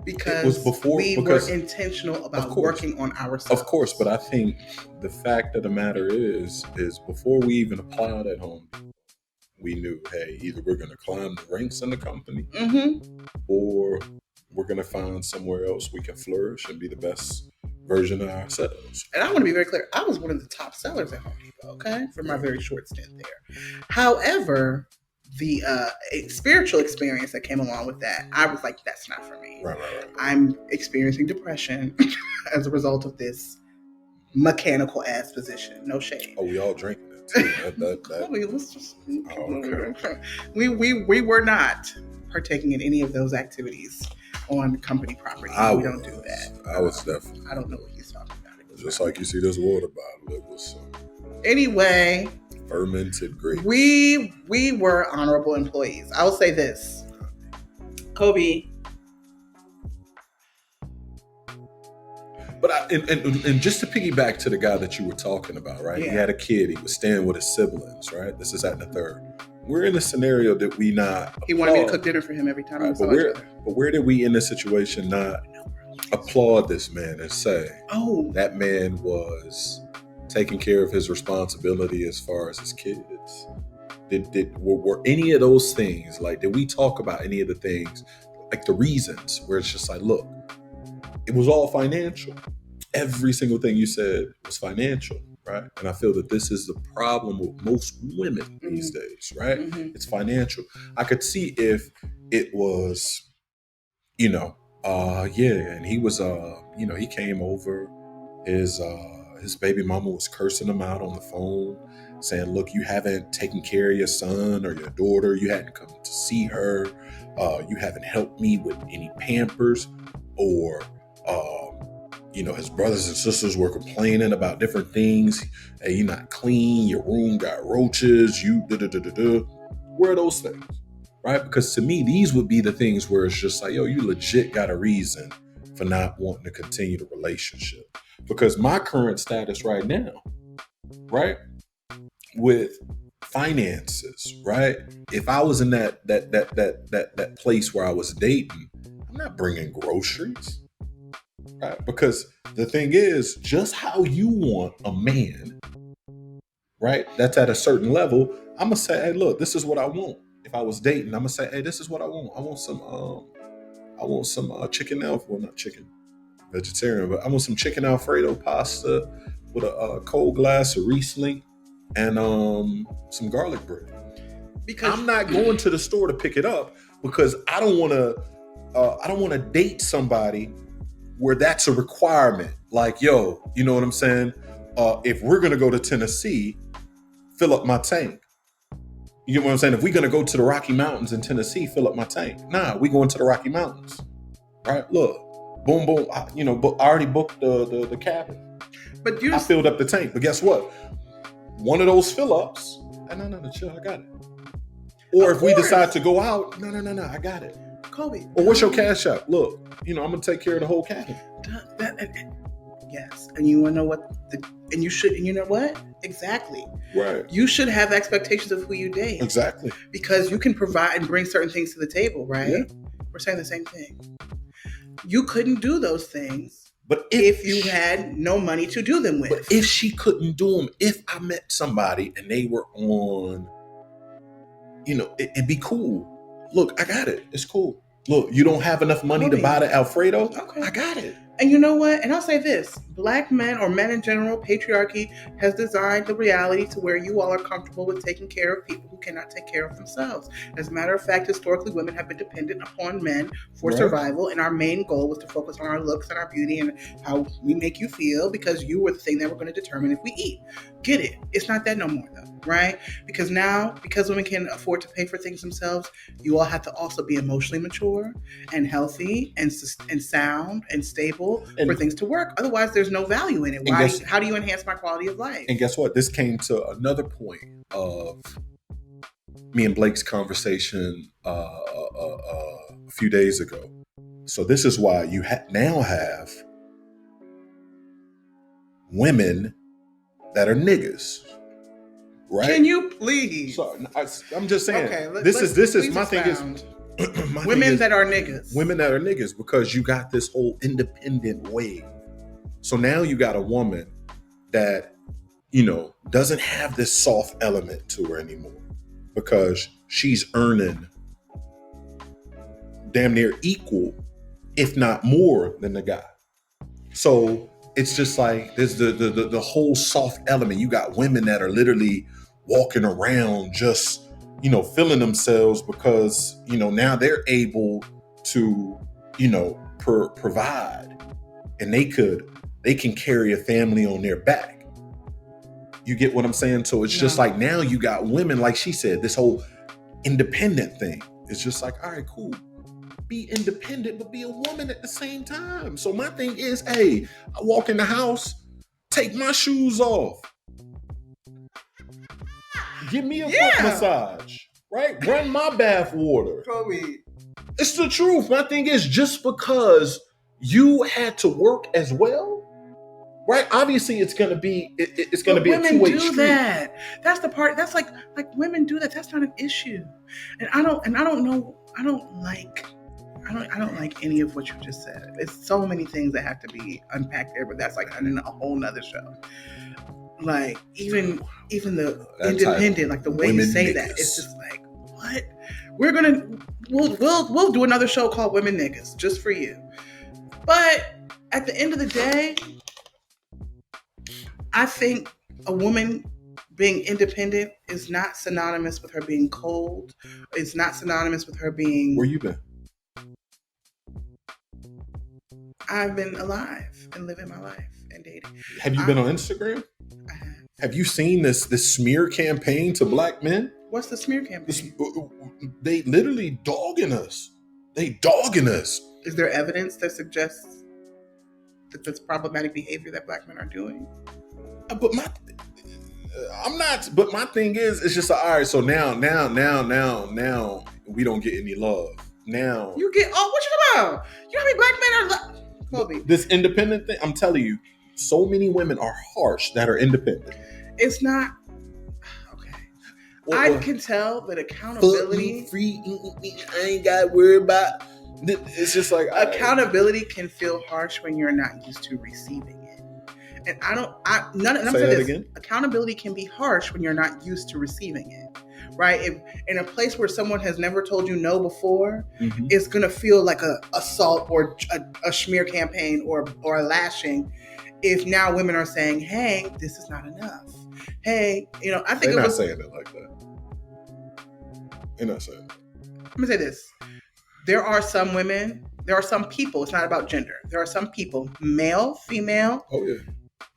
Because it was before, we were intentional about working on ourselves. Of course, but I think the fact of the matter is before we even applied at Home, we knew, hey, either we're going to climb the ranks in the company, or we're going to find somewhere else we can flourish and be the best version of ourselves. And I want to be very clear. I was one of the top sellers at Home Depot, okay, for my very short stint there. However, the spiritual experience that came along with that, I was like, that's not for me. Right. I'm experiencing depression as a result of this mechanical ass position. No shade. Oh, we all drinking it too. Chloe, let's just... okay. We were not partaking in any of those activities on company property. We don't do that. I was definitely. I don't know what he's talking about. Just like you see this water bottle, it was anyway, fermented grapes. We were honorable employees. I will say this, Colby. But and just to piggyback to the guy that you were talking about, right? Yeah. He had a kid. He was staying with his siblings, right? This is at the third. We're in a scenario that we not. He wanted me to cook dinner for him every time we saw each other. But where did we in this situation not applaud this man and say, "Oh, that man was taking care of his responsibility as far as his kids"? Were any of those things, like, did we talk about any of the things, like the reasons where it's just like, look, it was all financial. Every single thing you said was financial. Right. And I feel that this is the problem with most women these days, right? Mm-hmm. It's financial. I could see if it was, and he was, he came over, his baby mama was cursing him out on the phone, saying, look, you haven't taken care of your son or your daughter. You hadn't come to see her. You haven't helped me with any Pampers, or, his brothers and sisters were complaining about different things. Hey, you're not clean. Your room got roaches. You da-da-da-da-da. Where are those things? Right? Because to me, these would be the things where it's just like, yo, you legit got a reason for not wanting to continue the relationship. Because my current status right now, right, with finances, right? If I was in that place where I was dating, I'm not bringing groceries. Right? Because the thing is, just how you want a man, right? That's at a certain level. I'm gonna say, hey, look, this is what I want. If I was dating, I'm gonna say, hey, this is what I want. I want some chicken Alfredo, not chicken, vegetarian, but I want some chicken Alfredo pasta with a cold glass of Riesling and some garlic bread. Because I'm not going to the store to pick it up. because I don't want to date somebody where that's a requirement. Like, yo, you know what I'm saying? If we're gonna go to Tennessee, fill up my tank. You get what I'm saying? If we're gonna go to the Rocky Mountains in Tennessee, fill up my tank. Nah, we going to the Rocky Mountains. Right? Look, boom, boom. I already booked the cabin. But I filled up the tank. But guess what? One of those fill ups. No, chill. I got it. Or if we decide to go out, no, I got it. Colby. Or what's your cash app? Look, I'm gonna take care of the whole cabin. Yes, and you want to know what? And you should. And you know what? Exactly. Right. You should have expectations of who you date. Exactly. Because you can provide and bring certain things to the table, right? Yeah. We're saying the same thing. You couldn't do those things, but if you had no money to do them with. But if she couldn't do them, if I met somebody and they were on, it'd be cool. Look, I got it. It's cool. Look, you don't have enough money to buy the Alfredo? Okay. I got it. And you know what? And I'll say this. Black men, or men in general, patriarchy has designed the reality to where you all are comfortable with taking care of people who cannot take care of themselves. As a matter of fact, historically, women have been dependent upon men for survival. And our main goal was to focus on our looks and our beauty and how we make you feel, because you were the thing that were going to determine if we eat. Get it? It's not that no more, though, right? Because now, because women can afford to pay for things themselves, you all have to also be emotionally mature and healthy and sound and stable for things to work. Otherwise, there's no value in it. How do you enhance my quality of life? And guess what? This came to another point of me and Blake's conversation a few days ago. So this is why you now have women that are niggas. Right? Can you please? Sorry, I'm just saying. Okay, this is my thing is women that are niggas. Women that are niggas, because you got this whole independent wave. So now you got a woman that, doesn't have this soft element to her anymore, because she's earning damn near equal, if not more, than the guy. So it's just like there's the whole soft element. You got women that are literally walking around just, feeling themselves because, now they're able to, provide, and they can carry a family on their back. You get what I'm saying? So it's just like, now you got women, like she said, this whole independent thing. It's just like, all right, cool. Be independent, but be a woman at the same time. So my thing is, hey, I walk in the house, take my shoes off. Give me a foot massage, right? Run my bath water. Colby. It's the truth. My thing is, just because you had to work as well, right? Obviously, it's gonna be a two-way street. Women do that. That's the part. That's like women do that. That's not an issue. And I don't like any of what you just said. It's so many things that have to be unpacked there, but that's like a whole nother show. Like even the that independent, like the way you say niggas. That, it's just like, what? We'll do another show called Women Niggas just for you. But at the end of the day, I think a woman being independent is not synonymous with her being cold. It's not synonymous with her being... Where you been? I've been alive and living my life and dating. Have you been on Instagram? I have. Have you seen this smear campaign to black men? What's the smear campaign? They literally dogging us. They dogging us. Is there evidence that suggests that that's problematic behavior that black men are doing? But my thing is, it's just all right. So now, we don't get any love. Now you get. Oh, what you talking about? You know how many black men are? Colby. This independent thing. I'm telling you, so many women are harsh that are independent. It's not. Okay. I can tell that accountability. Free. I ain't got to worry about. It's just like accountability can feel harsh when you're not used to receiving it. And Say that again. Accountability can be harsh when you're not used to receiving it, right? If in a place where someone has never told you no before, it's gonna feel like a assault or a smear campaign or a lashing. If now women are saying, "Hey, this is not enough." Hey, I think they're not saying it like that. They're not saying that. me say this. There are some women, there are some people, it's not about gender. There are some people, male, female, Oh yeah.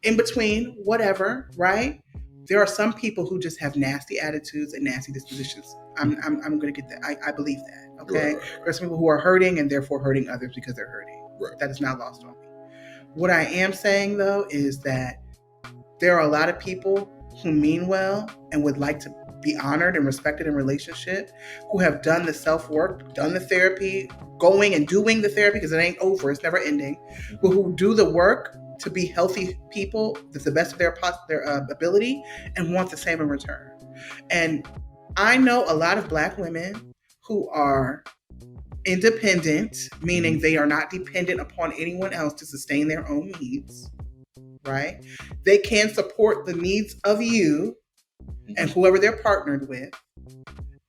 in between, whatever, right? There are some people who just have nasty attitudes and nasty dispositions. I'm going to get that. I believe that, okay? Right. There's some people who are hurting and therefore hurting others because they're hurting. Right. That is not lost on me. What I am saying, though, is that there are a lot of people who mean well and would like to be honored and respected in relationship, who have done the self-work, done the therapy, going and doing the therapy, because it ain't over, it's never ending, but who do the work to be healthy people to the best of their ability and want the same in return. And I know a lot of Black women who are independent, meaning they are not dependent upon anyone else to sustain their own needs, right? They can support the needs of you and whoever they're partnered with,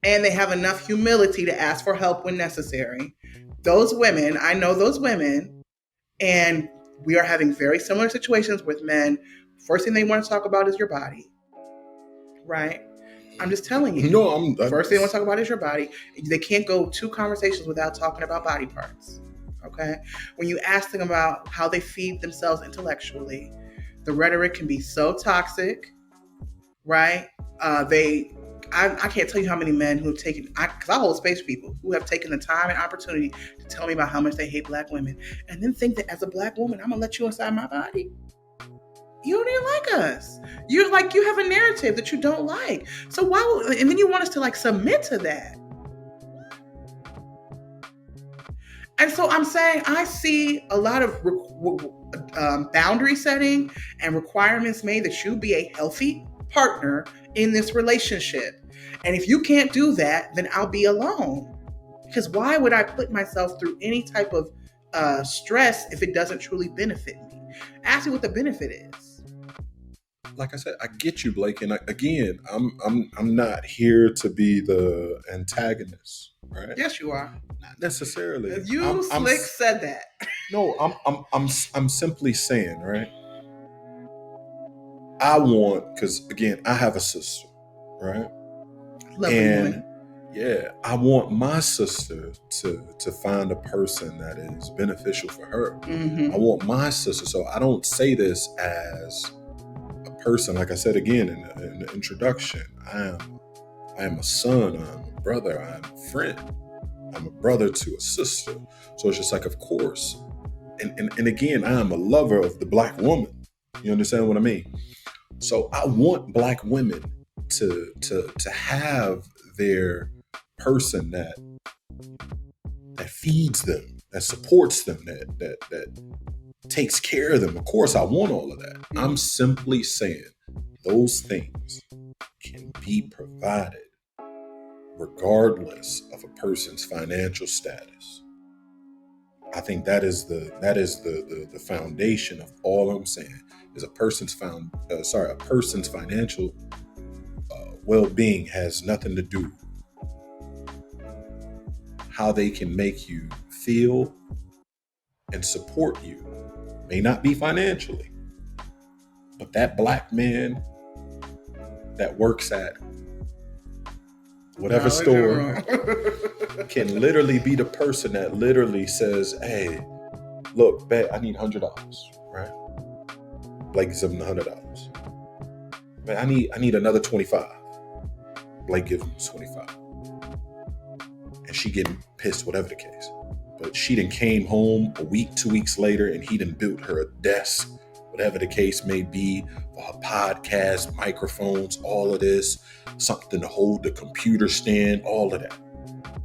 and they have enough humility to ask for help when necessary. Those women, I know those women, and we are having very similar situations with men. First thing they want to talk about is your body, right? I'm just telling you. No, First thing they want to talk about is your body. They can't go 2 conversations without talking about body parts, okay? When you ask them about how they feed themselves intellectually, the rhetoric can be so toxic, right? I can't tell you how many men who have taken, because I hold space for people who have taken the time and opportunity to tell me about how much they hate Black women, and then think that as a Black woman, I'm gonna let you inside my body. You don't even like us. You're like, you have a narrative that you don't like. So why would, and then you want us to like submit to that. And so I'm saying I see a lot of boundary setting and requirements made that you be a healthy partner in this relationship. And if you can't do that, then I'll be alone. Because why would I put myself through any type of stress if it doesn't truly benefit me? Ask me what the benefit is. Like I said, I get you, Blake. And again, I'm not here to be the antagonist, right? Yes, you are. Not necessarily. You slick said that. No, I'm simply saying, right? I want, because again, I have a sister, right? Lovely woman. Yeah, I want my sister to find a person that is beneficial for her. Mm-hmm. I want my sister. So I don't say this as a person, like I said again in the introduction. I am a son, I'm a brother, I'm a friend. I'm a brother to a sister. So it's just like, of course. And again, I am a lover of the Black woman. You understand what I mean? So I want Black women to have their person that feeds them, that supports them, that takes care of them. Of course, I want all of that. I'm simply saying those things can be provided regardless of a person's financial status. I think that is the foundation of all I'm saying. Is a person's financial well-being has nothing to do how they can make you feel and support you. May not be financially, but that Black man that works at whatever store can literally be the person that literally says, hey, look, babe, I need $100, right? Blake gives him $100. Man, I need another 25. Blake gives him 25. And she getting pissed, whatever the case. But she done came home a week, 2 weeks later, and he done built her a desk, whatever the case may be, for her podcast, microphones, all of this, something to hold the computer stand, all of that,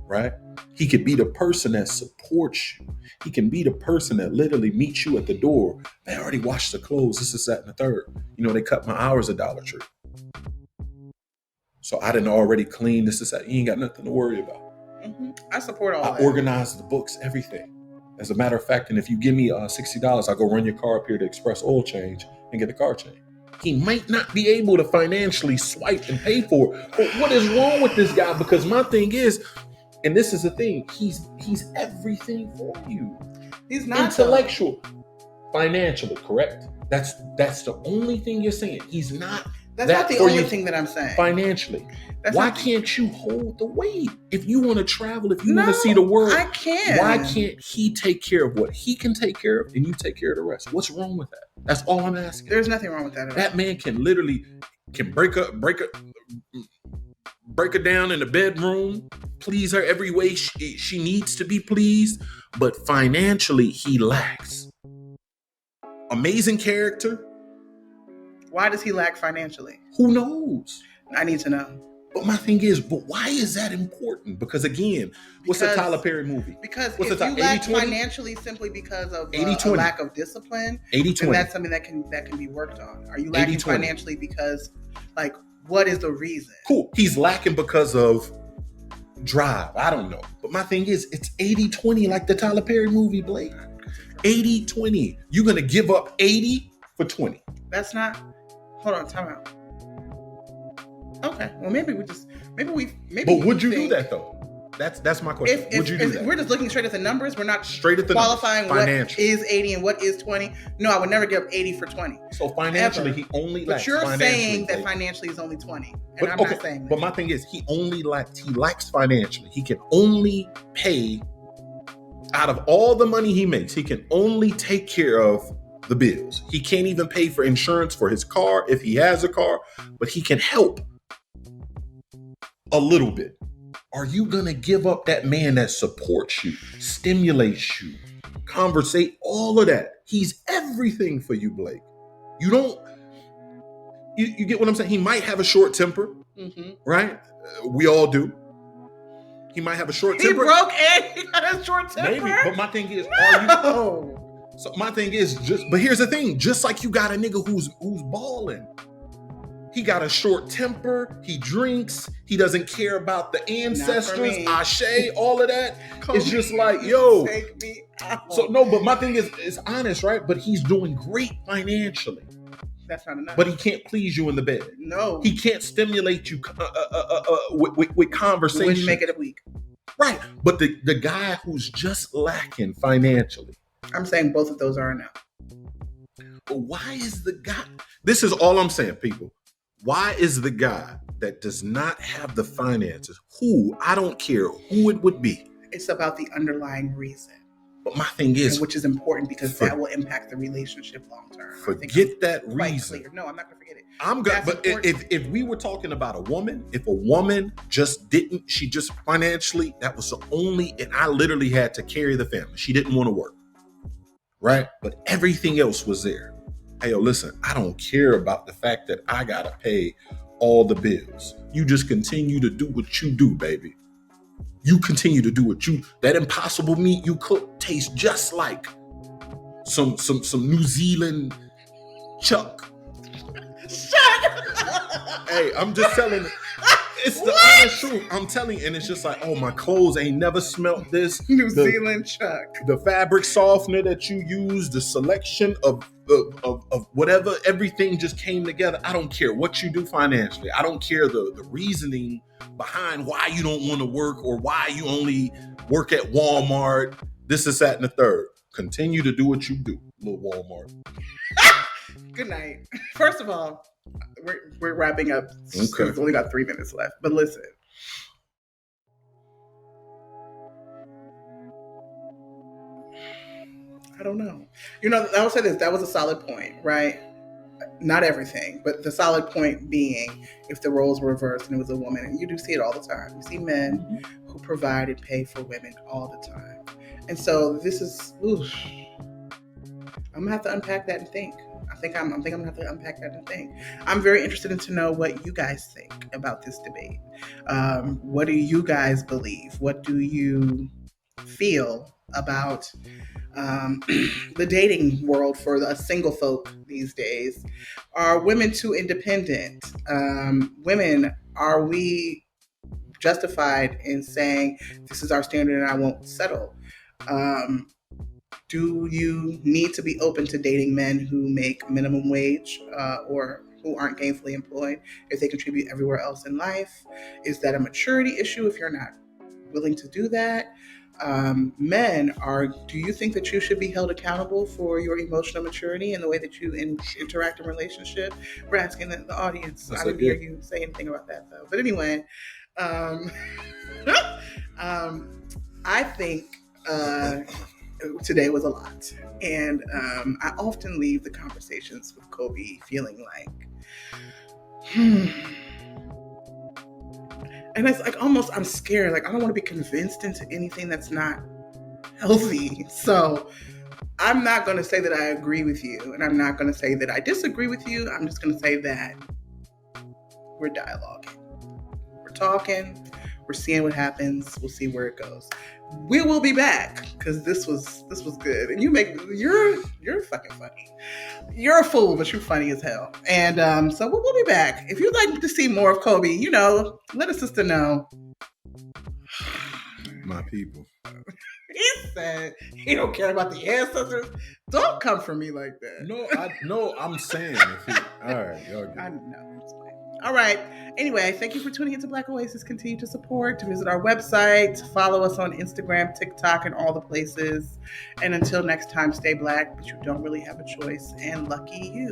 right? He could be the person that supports you. He can be the person that literally meets you at the door. They already washed the clothes. This is that and the third. You know, they cut my hours at Dollar Tree. So I didn't already clean this is that. You ain't got nothing to worry about. Mm-hmm. I support all that. I organize the books, everything. As a matter of fact, and if you give me $60, I'll go run your car up here to Express Oil Change and get the car changed. He might not be able to financially swipe and pay for it. But what is wrong with this guy? Because my thing is, and this is the thing, he's everything for you. He's not intellectual, financially, correct? That's the only thing you're saying. He's not That's that not the for only you thing that I'm saying. financially. That's Why not- can't you hold the weight? If you want to travel, if you want No, to see the world, I can. why can't he take care of what he can take care of and you take care of the rest? What's wrong with that? That's all I'm asking. There's nothing wrong with that at all. That man can literally break her down in the bedroom, please her every way she needs to be pleased, but financially he lacks. Amazing character. Why does he lack financially? Who knows? I need to know. But my thing is, but why is that important? Because again, what's the Because- Tyler Perry movie? Because What's if the you time? lack 80-20? financially simply because of a 80-20. lack of discipline, 80-20. then that's something that can be worked on. Are you lacking 80-20. financially because, like, what is the reason? Cool. He's lacking because of drive. I don't know. But my thing is, it's 80-20 like the Tyler Perry movie, Blake. 80-20. You're going to give up 80 for 20. That's not. Hold on, time out. Okay, well maybe we. But would you do that though? That's my question. Would you do that? We're just looking straight at the numbers. We're not Straight at the qualifying numbers. what Financial. is 80 and what is 20. No, I would never give up 80 for 20. So financially, Ever. he only But lacks. you're saying that Blake. financially is only 20, and But, I'm okay, not saying that. but my thing is, he lacks financially. He can only pay out of all the money he makes. He can only take care of the bills. He can't even pay for insurance for his car if he has a car, but he can help a little bit. Are you gonna give up that man that supports you, stimulates you, conversate, all of that? He's everything for you, Blake. You don't. You get what I'm saying? He might have a short temper, right? We all do. He might have a short temper. He broke and he got a short temper. Maybe, but my thing is, No. So my thing is but here's the thing: just like you got a nigga who's balling, he got a short temper. He drinks. He doesn't care about the ancestors, Ashe, all of that. Colby, it's just like, yo. Take me out. So no, but my thing is, it's honest, right? But he's doing great financially. That's not enough. But he can't please you in the bed. No. He can't stimulate you with conversation. Wouldn't make it a week. Right. But the guy who's just lacking financially. I'm saying both of those are enough. But why is the guy? This is all I'm saying, people. Why is the guy that does not have the finances, I don't care who it would be. It's about the underlying reason. But my thing is, which is important because that will impact the relationship long term. Forget that reason. Clear. No, I'm not going to forget it. I'm good. But if we were talking about a woman, if a woman she just financially, that was the only, and I literally had to carry the family. She didn't want to work. Right? But everything else was there. Hey, yo, listen, I don't care about the fact that I got to pay all the bills. You just continue to do what you do, baby. You continue to do that impossible meat you cook tastes just like some New Zealand chuck. Hey, I'm just telling you. It's the honest truth. I'm telling you, and it's just like, oh, my clothes ain't never smelt this. New Zealand chuck. The fabric softener that you use, the selection of whatever, everything just came together. I don't care what you do financially. I don't care the reasoning behind why you don't want to work or why you only work at Walmart. This, that, and the third. Continue to do what you do, little Walmart. Good night. First of all, we're wrapping up. Okay. We've only got 3 minutes left. But listen. I don't know. I will say this. That was a solid point, right? Not everything, but the solid point being if the roles were reversed and it was a woman, and you do see it all the time. You see men who provide and pay for women all the time. And so this is, I'm gonna have to unpack that and think. I think I'm gonna have to unpack that and think. I'm very interested to know what you guys think about this debate. What do you guys believe? What do you feel about the dating world for the single folk these days? Are women too independent? Women, are we justified in saying this is our standard and I won't settle? Do you need to be open to dating men who make minimum wage or who aren't gainfully employed if they contribute everywhere else in life? Is that a maturity issue if you're not willing to do that? Men are, do you think that you should be held accountable for your emotional maturity and the way that you interact in relationship? We're asking the audience. I didn't hear you say anything about that though. But anyway, um, I think today was a lot. And I often leave the conversations with Colby feeling like, and it's like almost I'm scared. Like I don't want to be convinced into anything that's not healthy. So I'm not going to say that I agree with you, and I'm not going to say that I disagree with you. I'm just going to say that we're dialoguing. We're talking. We're seeing what happens. We'll see where it goes. We will be back because this was good, and you're fucking funny. You're a fool, but you're funny as hell. And so we'll be back. If you'd like to see more of Colby, let a sister know. My people. He said he don't care about the ancestors. Don't come for me like that. No, I'm saying. All right, y'all get it. I know. It's fine. All right. Anyway, thank you for tuning into Black Oasis. Continue to support, to visit our website, follow us on Instagram, TikTok, and all the places. And until next time, stay black, but you don't really have a choice. And lucky you.